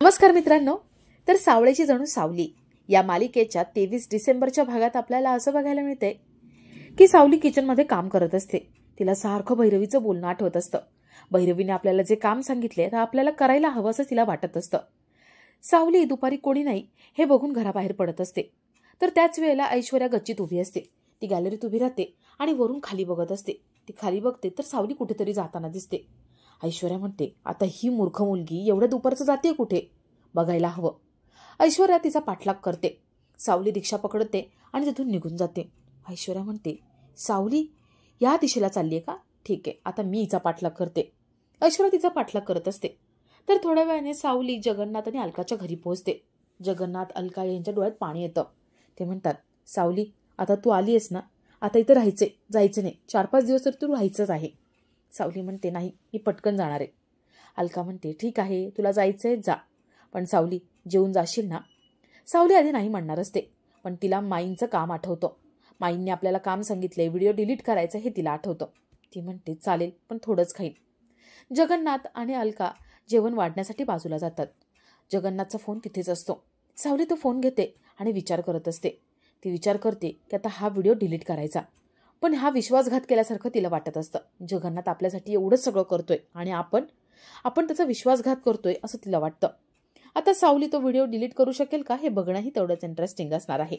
नमस्कार मित्रांनो. तर सावळेची जणू सावली या मालिकेच्या 23 डिसेंबरच्या भागात आपल्याला असं बघायला मिळते की सावली किचनमध्ये काम करत असते. तिला सारखं भैरवीचं बोलणं आठवत असतं. भैरवीने आपल्याला जे काम सांगितले तर आपल्याला करायला हवं असं तिला वाटत असतं. सावली दुपारी कोणी नाही हे बघून घराबाहेर पडत असते. तर त्याच वेळेला ऐश्वर्या गच्चीत उभी असते. ती गॅलरीत उभी राहते आणि वरून खाली बघत असते. ती खाली बघते तर सावली कुठेतरी जाताना दिसते. ऐश्वर्या म्हणते, आता ही मूर्ख मुलगी एवढ्या दुपारचं जाते कुठे, बघायला हवं. ऐश्वर्या तिचा पाठलाग करते. सावली रिक्षा पकडते आणि तिथून निघून जाते. ऐश्वर्या म्हणते, सावली या दिशेला चालली आहे का? ठीक आहे, आता मी हिचा पाठलाग करते. ऐश्वर्या तिचा पाठलाग करत असते. तर थोड्या वेळाने सावली जगन्नाथ आणि अलकाच्या घरी पोहोचते. जगन्नाथ, अलका यांच्या डोळ्यात पाणी येतं. ते म्हणतात, सावली आता तू आली आहेस ना, आता इथं राहायचे, जायचं नाही. 4-5 दिवस तर तू राहायचंच आहे. सावली म्हणते, नाही मी पटकन जाणार आहे. अलका म्हणते, ठीक आहे तुला जायचंय जा, पण सावली जेवून जाशील ना? सावली आधी नाही म्हणणार असते, पण तिला माईंचं काम आठवतं. माईंनी आपल्याला काम सांगितलंय, व्हिडिओ डिलीट करायचं हे तिला आठवतं. ती म्हणते, चालेल पण थोडंच खाईन. जगन्नाथ आणि अलका जेवण वाढण्यासाठी बाजूला जातात. जगन्नाथचा फोन तिथेच असतो. सावली तो फोन घेते आणि विचार करत असते. ती विचार करते की आता हा व्हिडिओ डिलीट करायचा, पण हा विश्वासघात केल्यासारखं तिला वाटत असतं. जगन्नाथ आपल्यासाठी एवढंच सगळं करतोय आणि आपण त्याचा विश्वासघात करतोय असं तिला वाटतं. आता सावली तो व्हिडिओ डिलीट करू शकेल का हे बघणंही तेवढंच इंटरेस्टिंग असणार आहे.